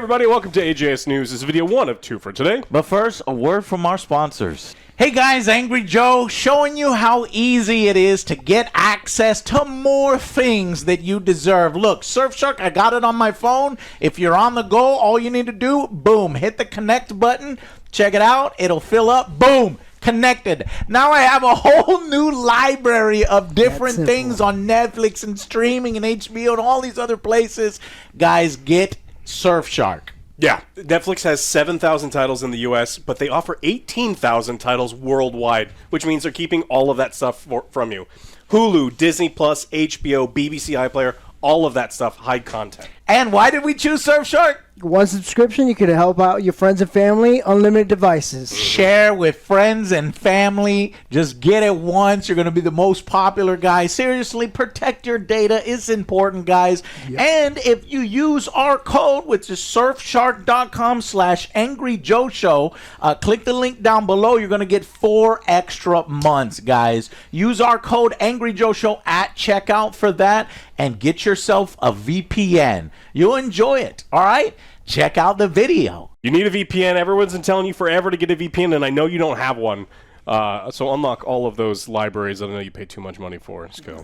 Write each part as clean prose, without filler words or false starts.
everybody, welcome to AJS News. This is video 1 of 2 for today. But first, a word from our sponsors. Hey guys, Angry Joe showing you how easy it is to get access to more things that you deserve. Look, Surfshark, I got it on my phone. If you're on the go, all you need to do, boom, hit the connect button. Check it out. It'll fill up. Boom. Connected. Now I have a whole new library of different things on Netflix and streaming and HBO and all these other places. Guys, get Surfshark. Yeah, Netflix has 7,000 titles in the U.S., but they offer 18,000 titles worldwide, which means they're keeping all of that stuff from you. Hulu, Disney+, HBO, BBC iPlayer, all of that stuff, high content. And why did we choose Surfshark? One subscription, you could help out your friends and family, unlimited devices. Share with friends and family. Just get it once. You're going to be the most popular guy. Seriously, protect your data. It's important, guys. Yep. And if you use our code, which is surfshark.com/angryjoeshow, click the link down below. You're going to get 4 extra months, guys. Use our code angryjoeshow at checkout for that and get yourself a VPN. You'll enjoy it, all right? Check out the video. You need a VPN. Everyone's been telling you forever to get a VPN, and I know you don't have one. So unlock all of those libraries that I know you pay too much money for. Let's go.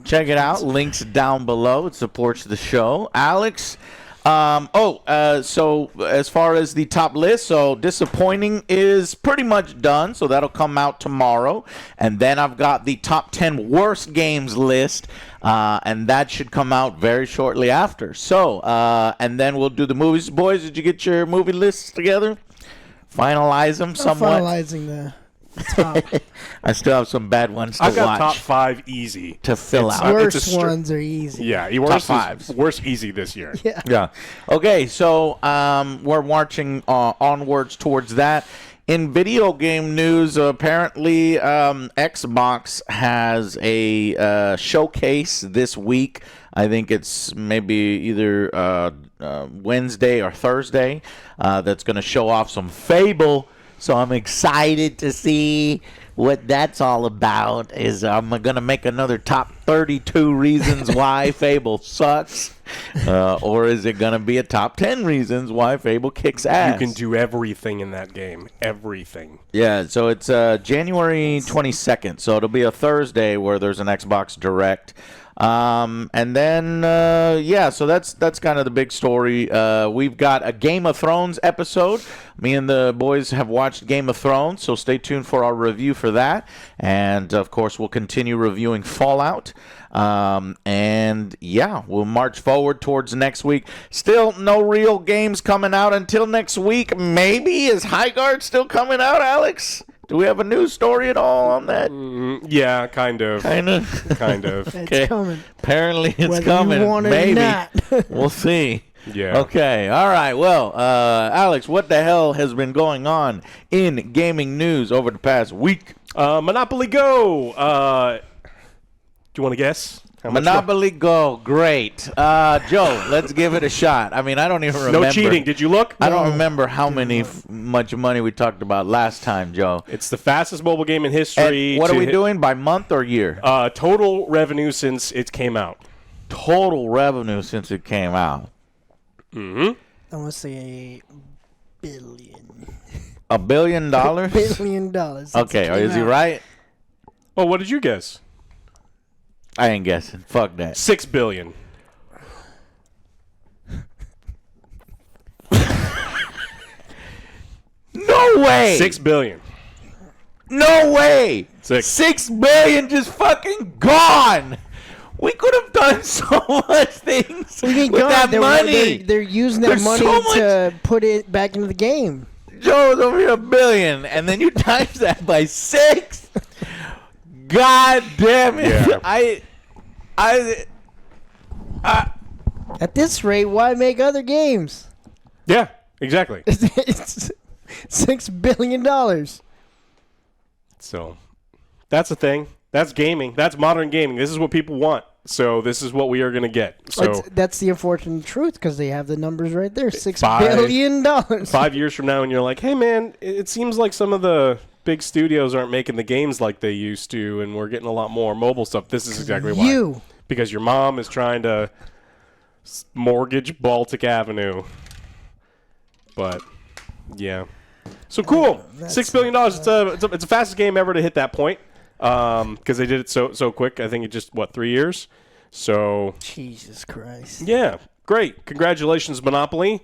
Check it out. Links down below. It supports the show. Alex, so as far as the top list, so Disappointing is pretty much done, so that'll come out tomorrow. And then I've got the top 10 worst games list, and that should come out very shortly after. So, and then we'll do the movies. Boys, did you get your movie lists together? Finalize them somewhat? Finalizing the top. I still have some bad ones to watch. I've got top 5 easy. To fill out. Worst ones are easy. Yeah, worst easy this year. Yeah. Okay, so we're marching onwards towards that. In video game news, apparently Xbox has a showcase this week. I think it's maybe either Wednesday or Thursday that's going to show off some Fable. So I'm excited to see what that's all about. Is I'm going to make another top 32 reasons why Fable sucks. Or is it going to be a top 10 reasons why Fable kicks ass? You can do everything in that game. Everything. Yeah, so it's January 22nd. So it'll be a Thursday where there's an Xbox Direct. And then, so that's kind of the big story. We've got a Game of Thrones episode. Me and the boys have watched Game of Thrones, so stay tuned for our review for that. And, of course, we'll continue reviewing Fallout. We'll march forward towards next week. Still no real games coming out until next week. Maybe. Is Highguard still coming out, Alex? Do we have a news story at all on that? Yeah, kind of. Kind of. It's coming. Apparently it's Whether coming. You want it Maybe. or not. We'll see. Yeah. Okay. All right. Well, Alex, what the hell has been going on in gaming news over the past week? Monopoly Go. Do you want to guess? Monopoly Go, great. Joe, let's give it a shot. I mean, I don't even remember. No cheating. Did you look? I don't remember how much money we talked about last time, Joe. It's the fastest mobile game in history. And what are we doing by month or year? Total revenue since it came out. Total revenue since it came out. Mm-hmm. I want to say $1 billion. $1 billion? $1 billion. Okay, is he right? Oh, what did you guess? I ain't guessing. Fuck that. $6 billion. No way. $6 billion. No way. $6 billion just fucking gone. We could have done so much things with that money. They're using that money to put it back into the game. Joe's over here $1 billion, and then you times that by 6. God damn it! Yeah. At this rate, why make other games? Yeah, exactly. It's $6 billion. So, that's a thing. That's gaming. That's modern gaming. This is what people want. So this is what we are going to get. So that's the unfortunate truth because they have the numbers right there. $6 billion. 5 years from now, and you're like, hey man, it seems like some of the big studios aren't making the games like they used to, and we're getting a lot more mobile stuff. This is exactly why. Because your mom is trying to mortgage Baltic Avenue. But yeah, so cool. $6 billion. It's the fastest game ever to hit that point because they did it so quick. I think it just 3 years. So Jesus Christ. Yeah, great. Congratulations, Monopoly.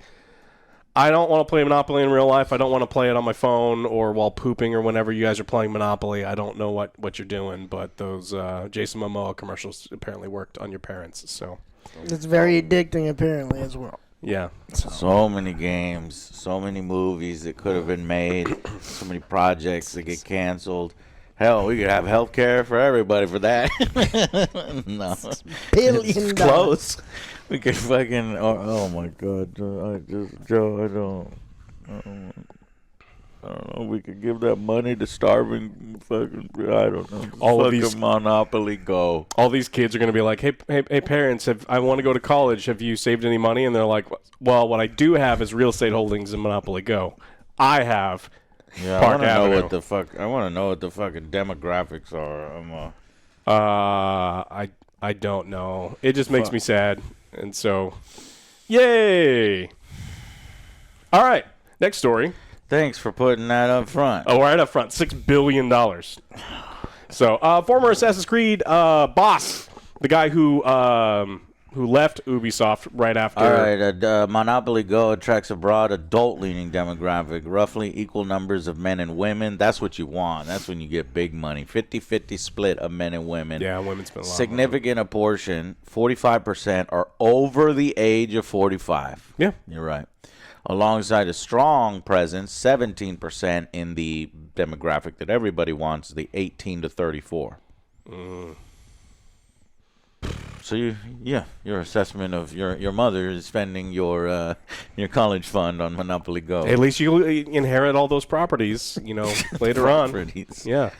I don't want to play Monopoly in real life. I don't want to play it on my phone or while pooping or whenever you guys are playing Monopoly. I don't know what you're doing, but those Jason Momoa commercials apparently worked on your parents. So it's very addicting, apparently, as well. Yeah. So many games, so many movies that could have been made, so many projects that get canceled. Hell, we could have health care for everybody for that. No. $6 billion. It's close. We could fucking... Oh, my God. Joe, I don't know. We could give that money to starving fucking... I don't know. All of these Monopoly Go. All these kids are going to be like, hey, parents, I want to go to college. Have you saved any money? And they're like, well, what I do have is real estate holdings in Monopoly Go. I have... Yeah, Park I Avenue. I want to know what the fucking demographics are. I don't know. It just makes me sad, and so, yay! All right, next story. Thanks for putting that up front. Oh, right up front, $6 billion. So, former Assassin's Creed boss, the guy who left Ubisoft right after. All right, Monopoly Go attracts a broad adult-leaning demographic, roughly equal numbers of men and women. That's what you want. That's when you get big money. 50-50 split of men and women. Yeah, women spend a lot. Significant a portion, 45%, are over the age of 45. Yeah. You're right. Alongside a strong presence, 17% in the demographic that everybody wants, the 18 to 34. So your assessment of your mother is spending your college fund on Monopoly Go. At least you inherit all those properties, later on. Yeah.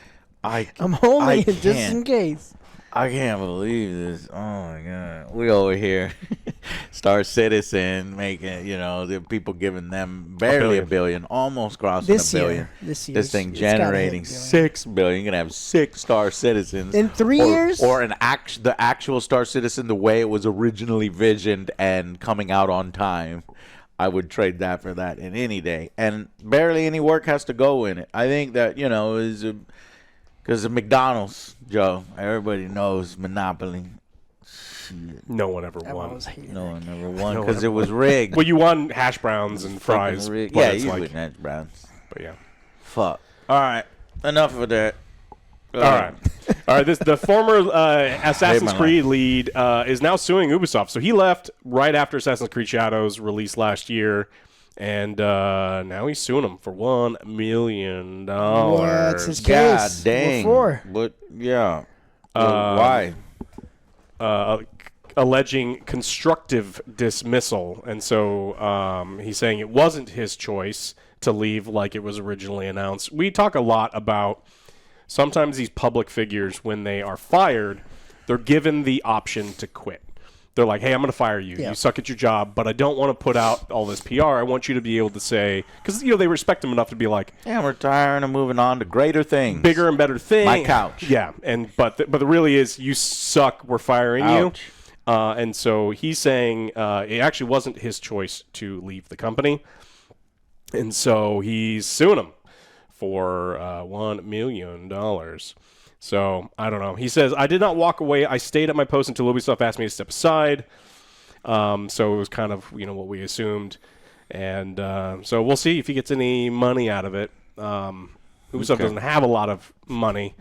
I'm holding it just in case. I can't believe this. Oh my God. We over here, Star Citizen making, the people giving them barely a billion, almost crossing $1 billion. This year. This thing generating $6 billion. You're gonna have 6 Star Citizens in 3 years, or the actual Star Citizen the way it was originally visioned and coming out on time. I would trade that for that in any day. And barely any work has to go in it. I think that is because of McDonald's, Joe. Everybody knows Monopoly. Shit. No one ever won. No one ever won because it was rigged. Well, you won hash browns and fries. Yeah, you win hash browns. But yeah. Fuck. All right. Enough of that. All right. The former Assassin's Creed lead is now suing Ubisoft. So he left right after Assassin's Creed Shadows released last year. And now he's suing them for $1 million. What's his case? God dang. What for? But yeah. Why? Alleging constructive dismissal. And so he's saying it wasn't his choice to leave like it was originally announced. We talk a lot about sometimes these public figures, when they are fired, they're given the option to quit. They're like, hey, I'm going to fire you. Yeah. You suck at your job, but I don't want to put out all this PR. I want you to be able to say, because they respect him enough to be like, yeah, I'm retiring and moving on to greater things, bigger and better things. My couch. Yeah, but the really is, you suck. We're firing you. And so he's saying it actually wasn't his choice to leave the company, and so he's suing him for $1 million. So, I don't know. He says, I did not walk away. I stayed at my post until Ubisoft asked me to step aside. So it was kind of, what we assumed. And so we'll see if he gets any money out of it. Ubisoft doesn't have a lot of money.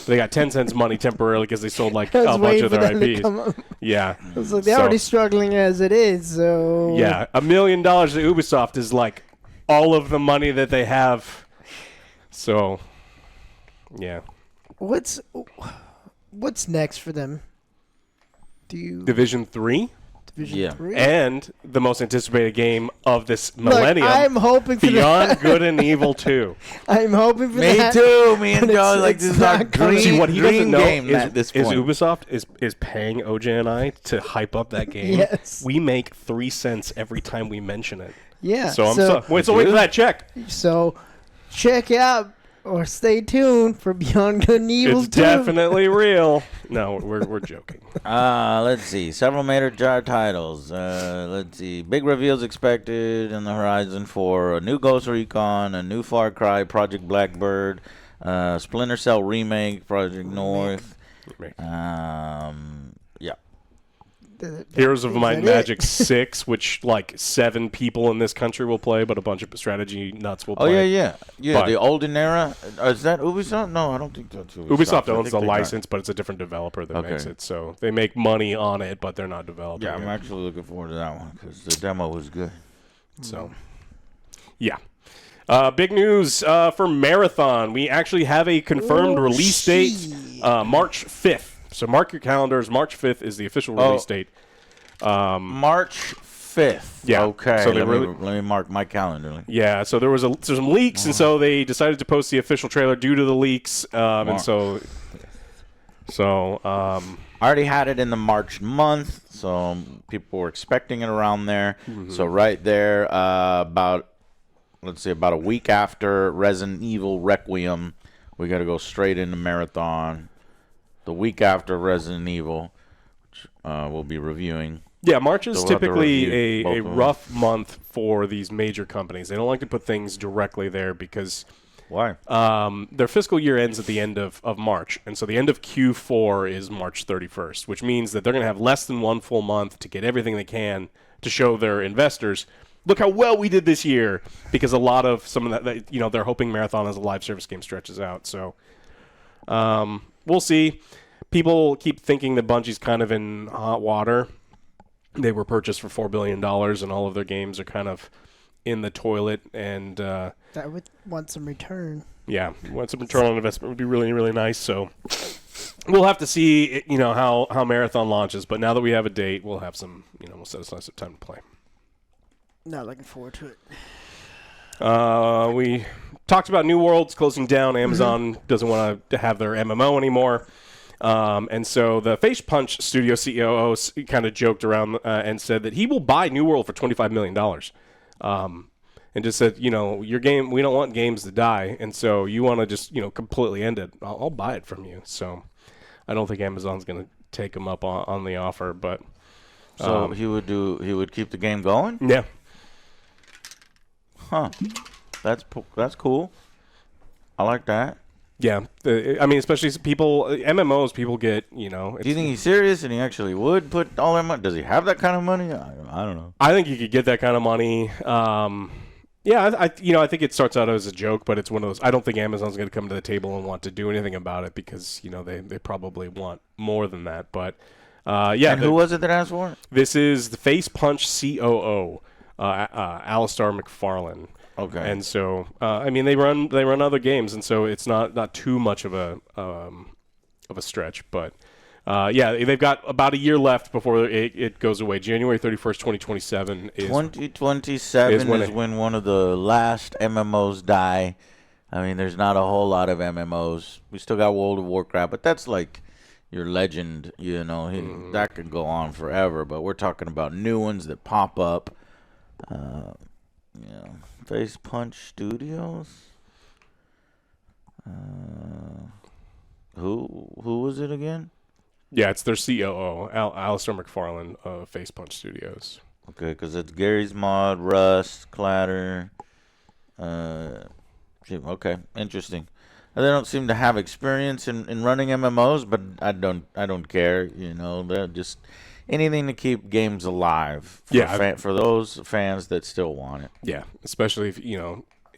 They got Tencent's money temporarily because they sold a bunch of their IPs. Yeah. It's like they're already struggling as it is. So yeah, $1 million to Ubisoft is like all of the money that they have. So, yeah. What's next for them? Division 3? Division 3? And the most anticipated game of this millennium. I'm hoping for Beyond Good and Evil 2. I'm hoping for that. Me too. Me and Joe this is our dream. See, what he doesn't know game at this point. Is Ubisoft is paying OJ and I to hype up that game. Yes. We make 3 cents every time we mention it. Yeah. So wait for that check. So check out Or stay tuned for Beyond Good and Evil It's 2. definitely real. No, we're joking. Let's see. Several major titles. Let's see. Big reveals expected in the horizon for a new Ghost Recon, a new Far Cry, Project Blackbird, Splinter Cell remake, Project North. Yeah. Heroes of Might and Magic 6, which like 7 people in this country will play, but a bunch of strategy nuts will play. Oh, yeah. But The olden era. Is that Ubisoft? No, I don't think that's Ubisoft. Ubisoft owns the license, but it's a different developer that makes it. So they make money on it, but they're not developing it. Yeah, I'm actually looking forward to that one because the demo was good. So, yeah. Big news for Marathon. We actually have a confirmed release date, March 5th. So mark your calendars. March 5th is the official release date. March 5th. Yeah. Okay. So let me mark my calendar. Yeah. So there's some leaks, and so they decided to post the official trailer due to the leaks. And so I already had it in the March month, so people were expecting it around there. Mm-hmm. So right there, about a week after Resident Evil Requiem, we got to go straight into Marathon. The week after Resident Evil, which we'll be reviewing. Yeah, March is typically a rough month for these major companies. They don't like to put things directly there because why? Their fiscal year ends at the end of March, and so the end of Q4 is March 31st, which means that they're going to have less than one full month to get everything they can to show their investors, look how well we did this year, because a lot of some of that they're hoping Marathon as a live service game stretches out. So we'll see. People keep thinking that Bungie's kind of in hot water. They were purchased for $4 billion, and all of their games are kind of in the toilet. And that would want some return. Yeah, want some return on investment would be really, really nice. So we'll have to see, how Marathon launches. But now that we have a date, we'll have some, we'll set aside some time to play. Not looking forward to it. We talked about New Worlds closing down. Amazon doesn't want to have their MMO anymore. And so the Face Punch Studio COO kind of joked around and said that he will buy New World for $25 million. And just said, your game, we don't want games to die. And so you want to just, completely end it. I'll buy it from you. So I don't think Amazon's going to take him up on the offer, but. So he would keep the game going? Yeah. Huh. That's cool. I like that. Yeah, especially MMOs, people get, Do you think he's serious and he actually would put all that money? Does he have that kind of money? I don't know. I think he could get that kind of money. I think it starts out as a joke, but it's one of those. I don't think Amazon's going to come to the table and want to do anything about it because, they probably want more than that. But, And who was it that asked for it? This is the Face Punch COO, Alistair McFarlane. Okay. And so, they run other games, and so it's not too much of a stretch. But they've got about a year left before it goes away. January 31st, 2027 is 2027 is when one of the last MMOs die. There's not a whole lot of MMOs. We still got World of Warcraft, but that's like your legend. That could go on forever. But we're talking about new ones that pop up. Face Punch Studios. Who was it again? Yeah, it's their COO, Alistair McFarlane of Face Punch Studios. Okay, because it's Gary's Mod, Rust, Clatter. Okay, interesting. They don't seem to have experience in running MMOs, but I don't care. They're just anything to keep games alive for those fans that still want it. Yeah, especially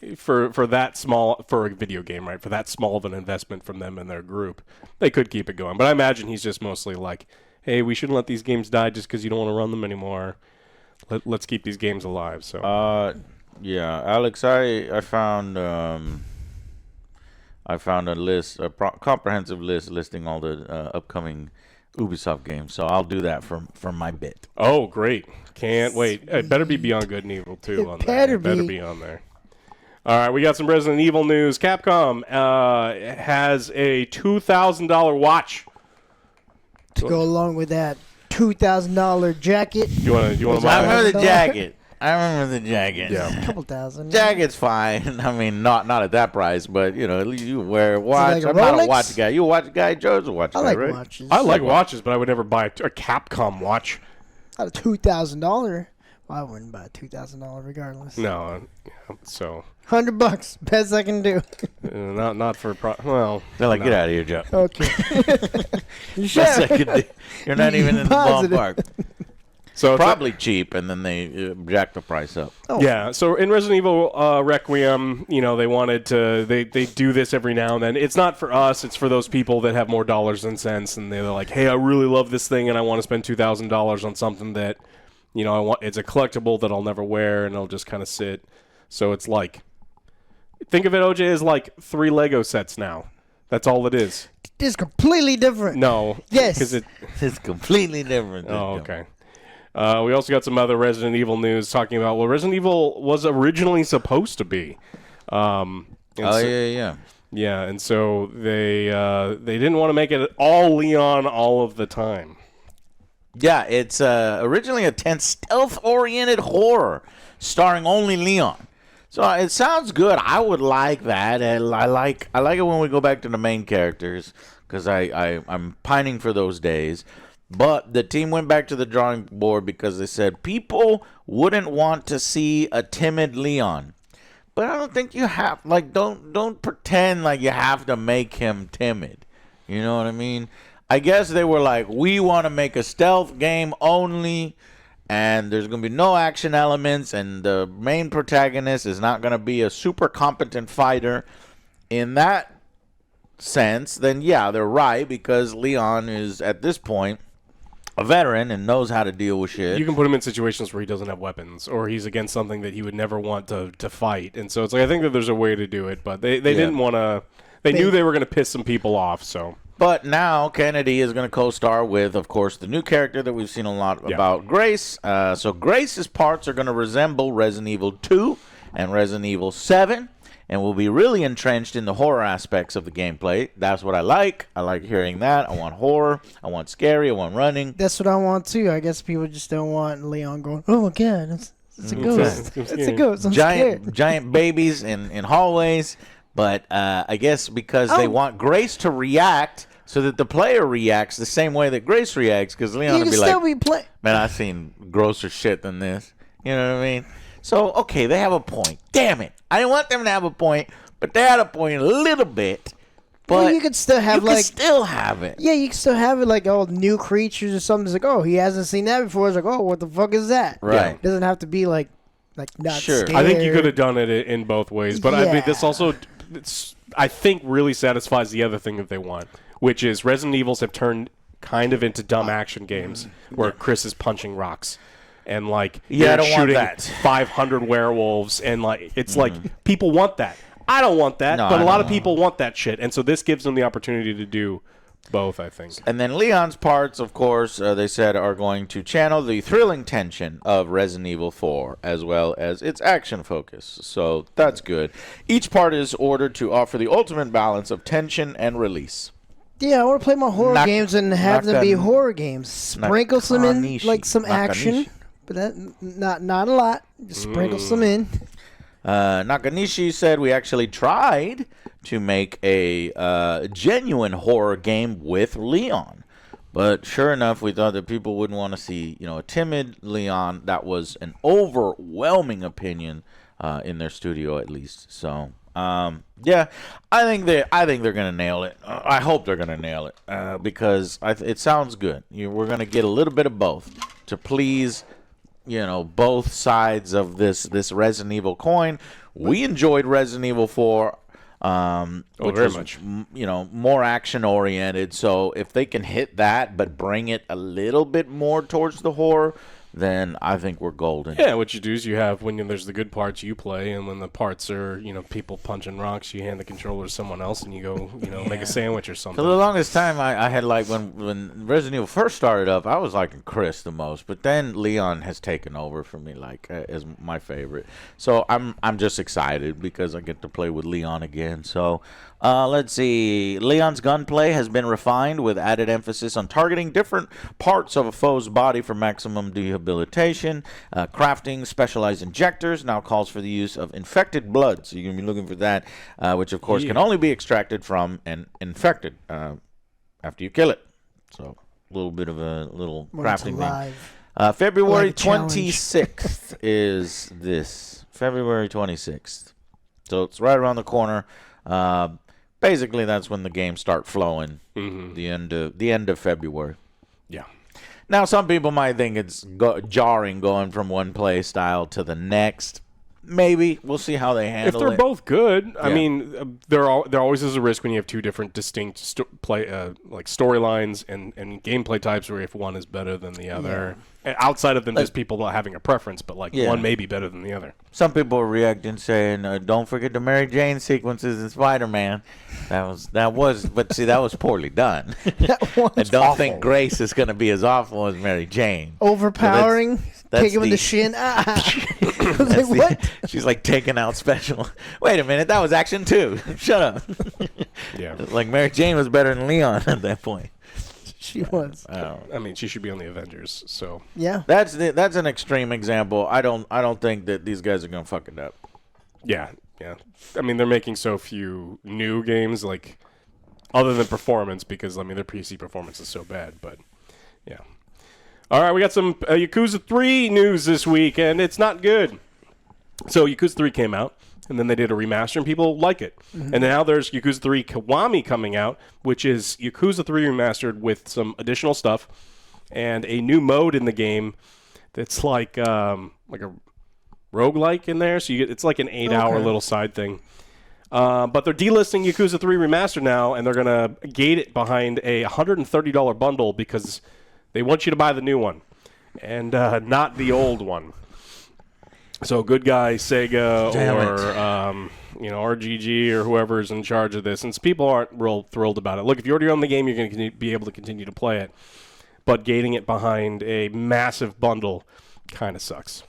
if, for that small, for a video game, right? For that small of an investment from them and their group, they could keep it going. But I imagine he's just mostly like, hey, we shouldn't let these games die just because you don't want to run them anymore. Let's keep these games alive. So Alex, I found a list, a comprehensive list listing all the upcoming Ubisoft games, so I'll do that for my bit. Oh, great. Can't wait. It better be Beyond Good and Evil 2 on there. It better be on there. All right, we got some Resident Evil news. Capcom has a $2,000 watch. To go along with that $2,000 jacket. You want to I remember the jacket. I remember the jacket. Yeah. A couple thousand. Jacket's fine. I mean, not at that price, but at least you wear a watch. like a I'm not a Rolex? watch guy. You a watch guy? Joe's a watch I guy, like right? watches. I like watches, but I would never buy a Capcom watch. Not a $2,000. Well, I wouldn't buy a $2,000 regardless. No, so $100, best I can do. not for well. They're like, no. get out of here, Joe. Okay. You sure? Best I could do. You're not even in the Positive. ballpark. So it's Probably cheap, and then they jack the price up. Oh. Yeah, so in Resident Evil Requiem, they wanted to they do this every now and then. It's not for us; it's for those people that have more dollars than cents, and they're like, "Hey, I really love this thing, and I want to spend $2,000 on something that, I want. It's a collectible that I'll never wear, and it'll just kind of sit." So it's like, think of it, OJ, as like 3 Lego sets now. That's all it is. It's completely different. No, Yes. because It's completely different. Oh, okay. We also got some other Resident Evil news talking about what Resident Evil was originally supposed to be. Yeah. Yeah, and so they didn't want to make it all Leon all of the time. Yeah, it's originally a tense stealth-oriented horror starring only Leon. So it sounds good. I would like that. I like it when we go back to the main characters because I'm pining for those days. But the team went back to the drawing board because they said people wouldn't want to see a timid Leon. But I don't think you have don't pretend like you have to make him timid. You know what I mean? I guess they were like, we want to make a stealth game only, and there's going to be no action elements, and the main protagonist is not going to be a super competent fighter. In that sense, then yeah, they're right, because Leon is, at this point, a veteran and knows how to deal with shit. You can put him in situations where he doesn't have weapons, or he's against something that he would never want to fight. And so it's like, I think that there's a way to do it, but they didn't want to. They knew they were going to piss some people off, so. But now Kennedy is going to co-star with, of course, the new character that we've seen a lot about, Grace. So Grace's parts are going to resemble Resident Evil 2 and Resident Evil 7, and will be really entrenched in the horror aspects of the gameplay. That's what I like. I like hearing that. I want horror. I want scary. I want running. That's what I want too. I guess people just don't want Leon going, oh my god, it's a ghost. It's a ghost. I'm scared. Giant babies in hallways. But I guess because they want Grace to react so that the player reacts the same way that Grace reacts, because Leon will be like, man, I've seen grosser shit than this. You know what I mean? So, okay, they have a point. Damn it. I didn't want them to have a point, but they had a point a little bit. But well, you could still have you can still have it. Yeah, you can still have it like, oh, new creatures or something. It's like, oh, he hasn't seen that before. It's like, oh, what the fuck is that? Right. It doesn't have to be like not scared. I think you could have done it in both ways, but I mean, this also, I think, really satisfies the other thing that they want, which is Resident Evils have turned kind of into dumb action games where Chris is punching rocks and I don't shooting want that. 500 werewolves, and it's like people want that. I don't want that, No, but I a lot don't. of people want that shit, and so this gives them the opportunity to do both, I think. And then Leon's parts, of course, they said are going to channel the thrilling tension of Resident Evil 4, as well as its action focus. So that's good. Each part is ordered to offer the ultimate balance of tension and release. Yeah, I want to play my horror games and have them be horror games. Sprinkle some in, Nakanishi. like some action, Nakanishi. but that not a lot. Just sprinkle some in. Nakanishi said we actually tried to make a genuine horror game with Leon. But sure enough, we thought that people wouldn't want to see, a timid Leon. That was an overwhelming opinion in their studio, at least. So, yeah, I think they're gonna nail it. I hope they're gonna nail it because it sounds good. We're gonna get a little bit of both to please, both sides of this Resident Evil coin. We enjoyed Resident Evil 4. Which very was, much. More action oriented. So if they can hit that, but bring it a little bit more towards the horror, then I think we're golden. Yeah, what you do is you have, when there's the good parts, you play, and when the parts are, people punching rocks, you hand the controller to someone else, and you go, make a sandwich or something. For the longest time, I had when Resident Evil first started up, I was liking Chris the most, but then Leon has taken over for me, as my favorite. So I'm just excited because I get to play with Leon again. So let's see. Leon's gunplay has been refined with added emphasis on targeting different parts of a foe's body for maximum rehabilitation, crafting specialized injectors. Now calls for the use of infected blood. So you're going to be looking for that, which, of course, can only be extracted from an infected after you kill it. So a little bit of a little crafting thing. February 26th is this. February 26th. So it's right around the corner. Basically, that's when the games start flowing. The end of February. Yeah. Now, some people might think it's jarring going from one play style to the next. Maybe we'll see how they handle it. If they're both good, I mean, there always is a risk when you have two different distinct storylines and gameplay types, where if one is better than the other, outside of them just people not having a preference, but one may be better than the other. Some people are reacting saying, "Don't forget the Mary Jane sequences in Spider-Man." That was poorly done. I don't think Grace is going to be as awful as Mary Jane. Overpowering. Take him in the shin. I was like, what? She's like taking out special. Wait a minute, that was action 2. Shut up. Yeah. Like Mary Jane was better than Leon at that point. She was. I mean, she should be on the Avengers. So yeah, that's an extreme example. I don't think that these guys are gonna fuck it up. Yeah. I mean, they're making so few new games, like other than performance, because I mean their PC performance is so bad. But yeah. All right, we got some Yakuza 3 news this week, and it's not good. So Yakuza 3 came out, and then they did a remaster, and people like it. And now there's Yakuza 3 Kiwami coming out, which is Yakuza 3 remastered with some additional stuff and a new mode in the game that's like a roguelike in there. So it's like an 8-hour little side thing. But they're delisting Yakuza 3 remastered now, and they're going to gate it behind a $130 bundle because they want you to buy the new one and not the old one. So good guy SEGA or RGG or whoever is in charge of this, and people aren't real thrilled about it. Look, if you already own the game, you're going to be able to continue to play it, but gating it behind a massive bundle kind of sucks.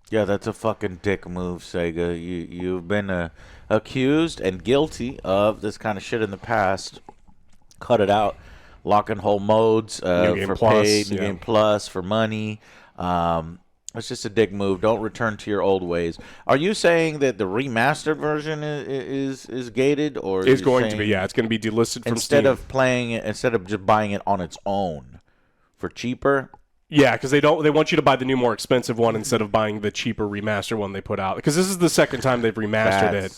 Yeah, that's a fucking dick move, Sega. You've been accused and guilty of this kind of shit in the past. Cut it out. Lock and hold modes for paid, New Game Plus for money. It's just a dick move. Don't return to your old ways. Are you saying that the remastered version is gated, or it's going to be? Yeah, it's going to be delisted from instead Steam. instead of just buying it on its own for cheaper. Yeah, because they want you to buy the new, more expensive one instead of buying the cheaper remaster one they put out. Because this is the second time they've remastered it.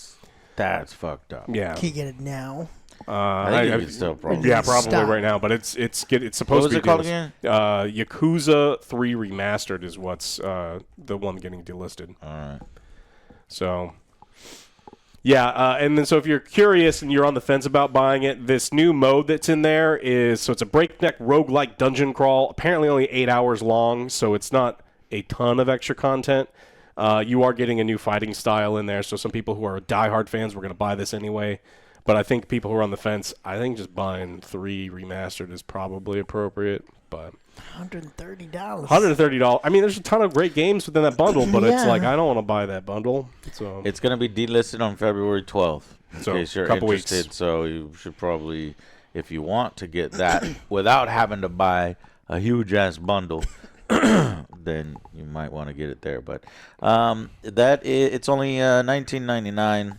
That's fucked up. Yeah, can you get it now? I think it's still probably. Yeah, probably right now, but it's supposed to be. What was it called again? Yakuza 3 Remastered is what's the one getting delisted. All right. So, yeah, and then so if you're curious and you're on the fence about buying it, this new mode that's in there it's a breakneck roguelike dungeon crawl. Apparently only 8 hours long, so it's not a ton of extra content. You are getting a new fighting style in there, so some people who are diehard fans were going to buy this anyway. But I think people who are on the fence, I think just buying 3 remastered is probably appropriate. But $130. $130. I mean, there's a ton of great games within that bundle, but it's like I don't want to buy that bundle. So it's going to be delisted on February 12th. In case you're interested. Weeks. So you should probably, if you want to get that without having to buy a huge ass bundle, then you might want to get it there. But it's only $19.99.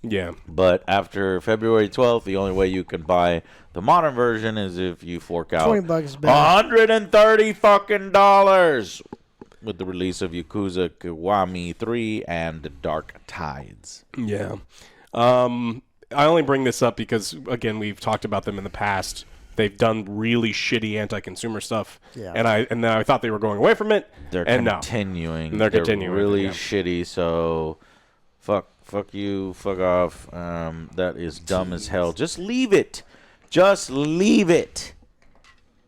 Yeah. But after February 12th, the only way you can buy the modern version is if you fork out $20 back. $130 fucking dollars with the release of Yakuza Kiwami 3 and Dark Tides. Yeah. I only bring this up because, again, we've talked about them in the past. They've done really shitty anti-consumer stuff. Yeah. And I thought they were going away from it. They're continuing. They're continuing. Really shitty, so fuck you, fuck off. That is dumb as hell. Just leave it. Just leave it.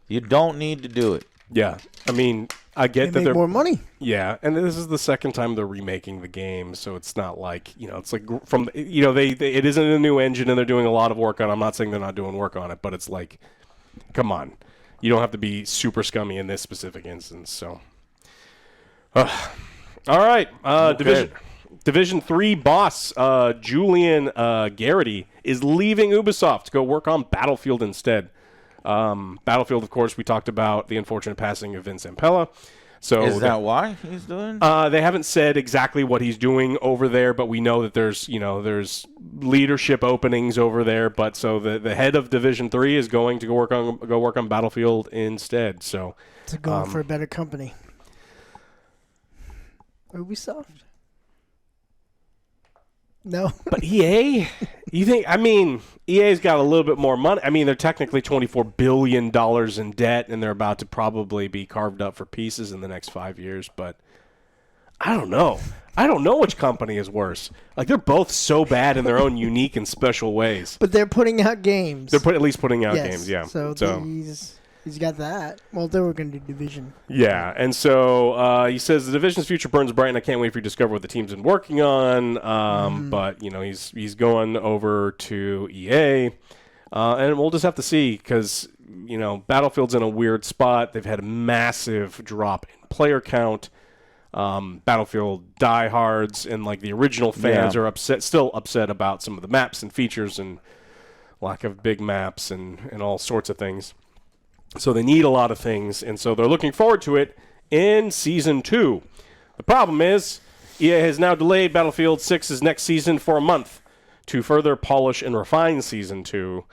You don't need to do it. Yeah. I mean, I get that they're more money. Yeah, and this is the second time they're remaking the game, so it's not like, it's like from, it isn't a new engine and they're doing a lot of work on it. I'm not saying they're not doing work on it, but it's like, come on. You don't have to be super scummy in this specific instance, so. All right. Division 3 boss Julian Garrity is leaving Ubisoft to go work on Battlefield instead. Battlefield, of course, we talked about the unfortunate passing of Vince Zampella. So is that why he's doing? They haven't said exactly what he's doing over there, but we know that there's leadership openings over there. But so the head of Division 3 is going to go work on Battlefield instead. So to go for a better company. Ubisoft? No. But EA? You think? I mean, EA's got a little bit more money. I mean, they're technically $24 billion in debt, and they're about to probably be carved up for pieces in the next 5 years. But I don't know. I don't know which company is worse. Like, they're both so bad in their own unique and special ways. But they're putting out games. They're at least putting out games, yeah. So he's got that. Well, they were going to do Division. Yeah, and so he says the Division's future burns bright, and I can't wait for you to discover what the team's been working on. But he's going over to EA, and we'll just have to see because Battlefield's in a weird spot. They've had a massive drop in player count. Battlefield diehards and like the original fans are still upset about some of the maps and features and lack of big maps and all sorts of things. So they need a lot of things, and so they're looking forward to it in Season 2. The problem is, EA has now delayed Battlefield 6's next season for a month to further polish and refine Season 2.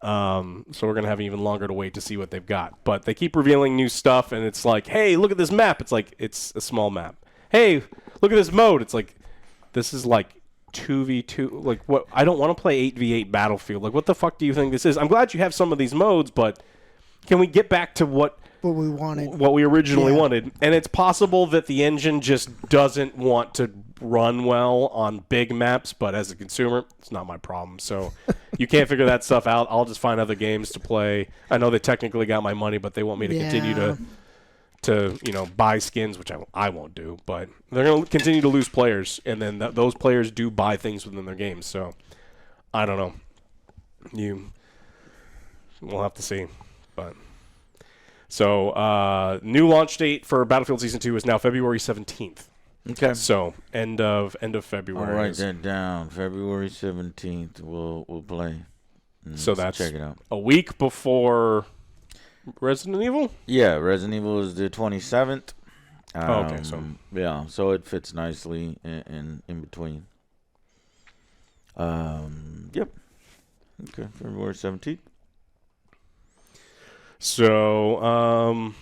So we're going to have even longer to wait to see what they've got. But they keep revealing new stuff, and it's like, hey, look at this map. It's like, it's a small map. Hey, look at this mode. It's like, this is like 2v2. Like, what? I don't want to play 8v8 Battlefield. Like, what the fuck do you think this is? I'm glad you have some of these modes, but can we get back to what we wanted, what we originally wanted? And it's possible that the engine just doesn't want to run well on big maps, but as a consumer, it's not my problem. So you can't figure that stuff out. I'll just find other games to play. I know they technically got my money, but they want me to continue to buy skins, which I won't do. But they're going to continue to lose players, and then those players do buy things within their games. So I don't know. We'll have to see. But so new launch date for Battlefield Season 2 is now February 17th. Okay. So end of February. I'll write that down. February 17th. We'll play. So that's check it out. A week before Resident Evil? Yeah, Resident Evil is the 27th. Okay, so it fits nicely in between. Yep. Okay, February 17th. So,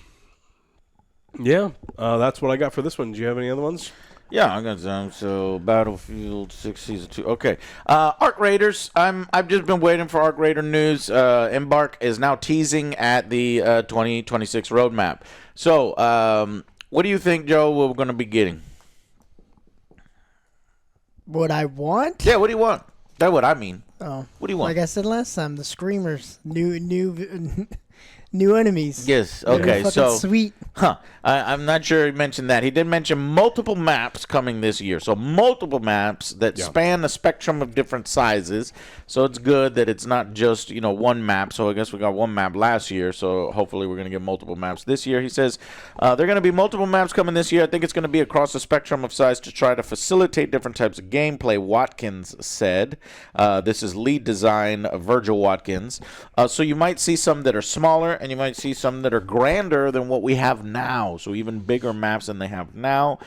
that's what I got for this one. Do you have any other ones? Yeah, I got some. So, Battlefield 6 Season 2. Okay. Arc Raiders. I've just been waiting for Arc Raider news. Embark is now teasing at the 2026 roadmap. So, what do you think, Joe, we're going to be getting? What I want? Yeah, what do you want? That's what I mean. Oh. What do you want? Like I said last time, the Screamers. New enemies. Yes. Okay. So sweet. I'm not sure he mentioned that. He did mention multiple maps coming this year. So multiple maps that span a spectrum of different sizes. So it's good that it's not just one map. So I guess we got one map last year. So hopefully we're going to get multiple maps this year. He says there are going to be multiple maps coming this year. I think it's going to be across the spectrum of size to try to facilitate different types of gameplay. Watkins said. This is lead design Virgil Watkins. So you might see some that are smaller, and you might see some that are grander than what we have now. So even bigger maps than they have now.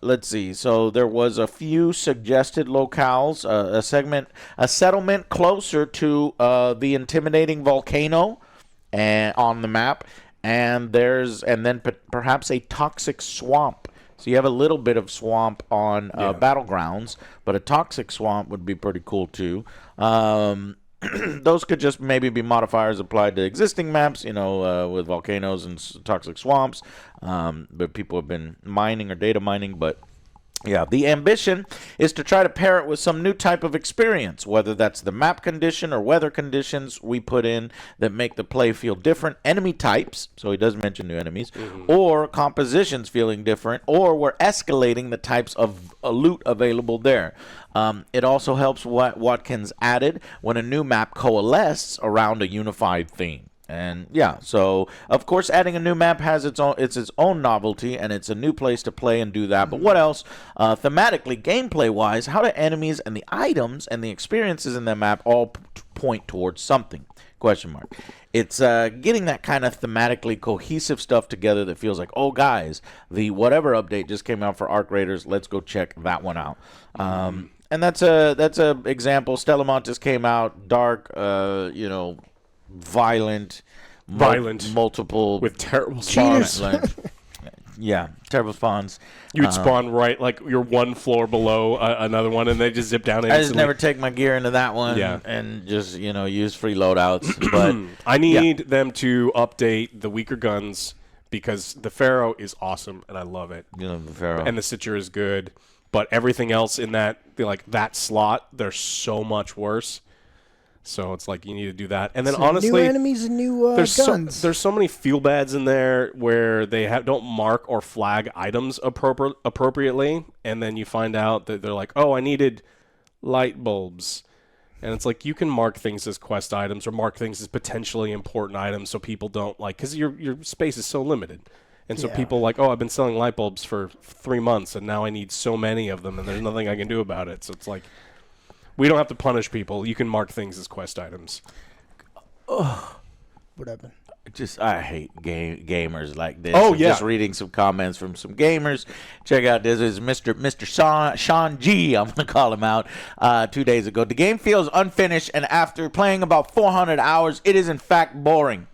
Let's see. So there was a few suggested locales, a settlement closer to the intimidating volcano on the map, and then perhaps a toxic swamp. So you have a little bit of swamp on Battlegrounds, but a toxic swamp would be pretty cool too. Those could just maybe be modifiers applied to existing maps, with volcanoes and toxic swamps. But people have been mining or data mining. But yeah, the ambition is to try to pair it with some new type of experience, whether that's the map condition or weather conditions we put in that make the play feel different. Enemy types, so he does mention new enemies, or compositions feeling different, or we're escalating the types of loot available there. It also helps what Watkins added when a new map coalesces around a unified theme. And yeah, so of course adding a new map has its own novelty, and it's a new place to play and do that. But what else? Thematically, gameplay wise, how do enemies and the items and the experiences in the map all point towards something. Question mark. It's getting that kind of thematically cohesive stuff together that feels like, oh, guys, the whatever update just came out for Arc Raiders. Let's go check that one out. And that's a example. Stellamonte just came out, dark, violent, multiple with terrible Cheaters. spawns. Yeah, terrible spawns. You would spawn right, like you're one floor below another one, and they just zip down. I just never take my gear into that one, and just use free loadouts. But I need them to update the weaker guns because the Pharaoh is awesome and I love it. You know, the Pharaoh and the Citrus is good, but everything else in that that slot, they're so much worse. So it's like you need to do that. And then honestly, new enemies and new guns. There's so many feel bads in there where they don't mark or flag items appropriately, and then you find out that they're like, oh, I needed light bulbs. And it's like you can mark things as quest items or mark things as potentially important items so people don't because your space is so limited. And so people oh, I've been selling light bulbs for 3 months and now I need so many of them and there's nothing I can do about it. So it's like, we don't have to punish people. You can mark things as quest items. Oh, what happened? I hate gamers like this. Oh, I'm yeah. Just reading some comments from some gamers. Check out this. Is Mr. Sean G. I'm going to call him out 2 days ago. The game feels unfinished, and after playing about 400 hours, it is in fact boring.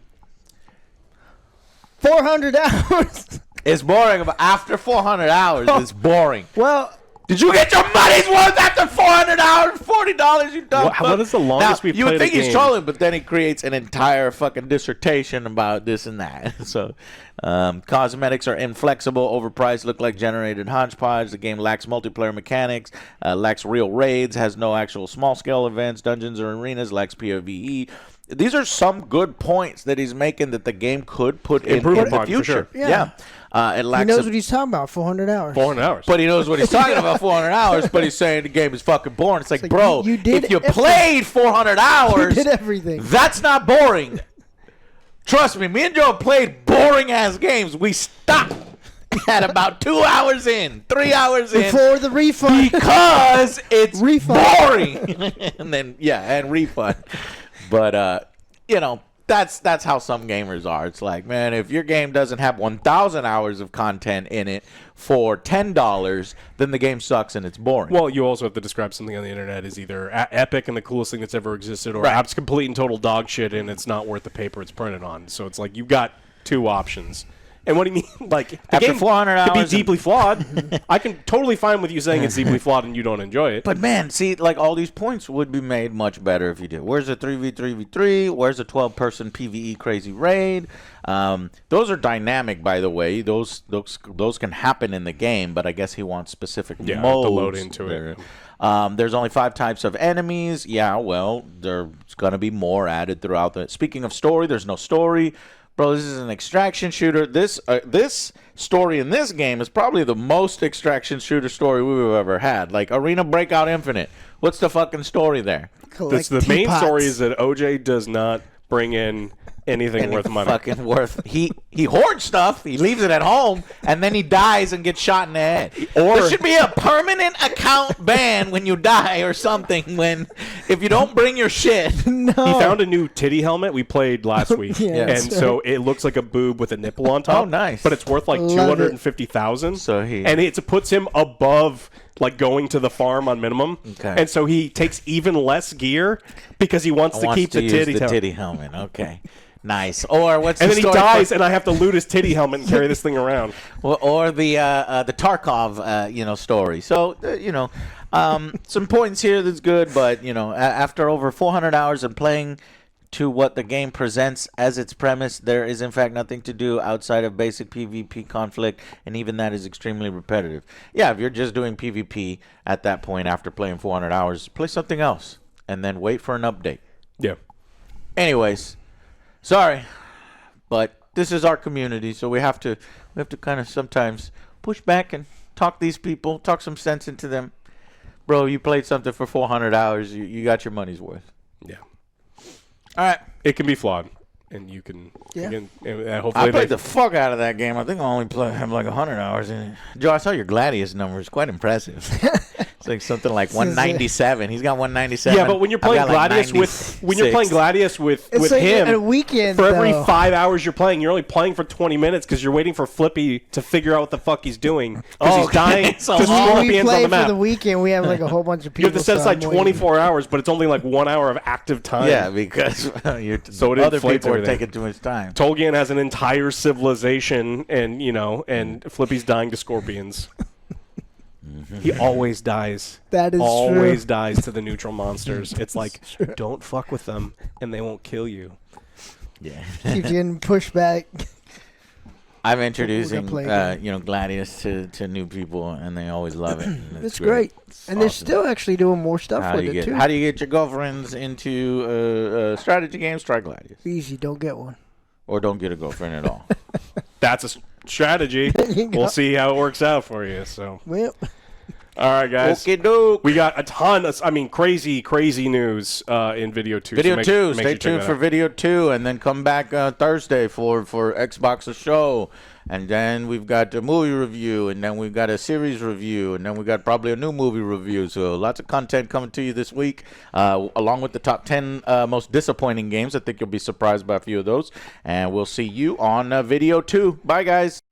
400 hours? It's boring. But after 400 hours, it's boring. Well... Did you get your money's worth after 400 hours? $40, you dumb fuck. What is the longest we've played You would think a he's game? trolling, but then he creates an entire fucking dissertation about this and that. So, cosmetics are inflexible, overpriced, look like generated hodgepodge. The game lacks multiplayer mechanics, lacks real raids, has no actual small-scale events, dungeons or arenas, lacks PvE. These are some good points that he's making that the game could put in the future. Sure. Yeah. It lacks he knows what he's talking about, 400 hours. 400 hours. But he knows what he's talking about, 400 hours, but he's saying the game is fucking boring. It's like, bro, you did if you everything. played 400 hours, You did everything. That's not boring. Trust me and Joe played boring-ass games. We stopped at about 2 hours in, 3 hours in. Before the refund. Because it's Refund. boring. And then, and refund. But, that's how some gamers are. It's like, man, if your game doesn't have 1,000 hours of content in it for $10, then the game sucks and it's boring. Well, you also have to describe something on the internet as either epic and the coolest thing that's ever existed, or Right. apps complete and total dog shit and it's not worth the paper it's printed on. So it's like you've got two options. And what do you mean? Like, the After game 400 could be hours deeply flawed. I can totally fine with you saying it's deeply flawed and you don't enjoy it. But man, see, like all these points would be made much better if you did. Where's the 3v3v3? Where's the 12-person PvE crazy raid? Those are dynamic, by the way. Those can happen in the game, but I guess he wants specific modes to load into it. There's only 5 types of enemies. Yeah, well, there's gonna be more added throughout the. Speaking of story, there's no story. Bro, this is an extraction shooter. This story in this game is probably the most extraction shooter story we've ever had. Like Arena Breakout Infinite. What's the fucking story there? The main story is that OJ does not bring in anything worth money. Fucking worth. He hoards stuff. He leaves it at home, and then he dies and gets shot in the head. Or there should be a permanent account ban when you die or something. If you don't bring your shit. No. He found a new titty helmet we played last week, and so it looks like a boob with a nipple on top. Oh, nice! But it's worth like $250,000. So it puts him above like going to the farm on minimum. Okay. And so he takes even less gear because he wants to keep the titty helmet. Okay. Nice. Or what's and the then story he dies, and I have to loot his titty helmet and carry this thing around. Or the Tarkov, story. So some points here that's good, but after over 400 hours of playing to what the game presents as its premise, there is in fact nothing to do outside of basic PvP conflict, and even that is extremely repetitive. Yeah, if you're just doing PvP at that point after playing 400 hours, play something else, and then wait for an update. Yeah. Anyways. Sorry, but this is our community, so we have to kind of sometimes push back and talk some sense into them. Bro, you played something for 400 hours, you got your money's worth. Yeah. All right. It can be flawed, and you can. Yeah. Hopefully I played the fuck out of that game. I think I only have like 100 hours in it. Joe, I saw your Gladius number. It's quite impressive. It's like something like 197. He's got 197. Yeah, but when you're playing Gladius with like him, a weekend, for every though. 5 hours you're playing, you're only playing for 20 minutes because you're waiting for Flippy to figure out what the fuck he's doing. Because he's dying So to When we scorpions play on the map. for the weekend, we have like a whole bunch of You people. have to set so aside I'm waiting. 24 hours, but it's only like 1 hour of active time. Yeah, because So it other inflates people are everything. taking too much time. Tolkien has an entire civilization, and Flippy's dying to scorpions. He always dies. That is always true. dies to the neutral monsters. It's like, don't fuck with them, and they won't kill you. Yeah. Keeps getting pushed back. I'm introducing, play Gladius to new people, and they always love it. And It's great. And they're still actually doing more stuff How with do you it, too. how do you get your girlfriends into strategy games? Try Gladius, Easy, don't get one. or don't get a girlfriend at all. That's a strategy. You go. We'll see how it works out for you. So, Well, all right, guys. Okay, doke. We got a ton of, crazy news in Video 2. Video so 2. make Stay sure you check tuned that for out. Video 2, and then come back Thursday for Xbox a show. And then we've got a movie review, and then we've got a series review, and then we've got probably a new movie review. So lots of content coming to you this week, along with the top 10 most disappointing games. I think you'll be surprised by a few of those. And we'll see you on Video 2. Bye, guys.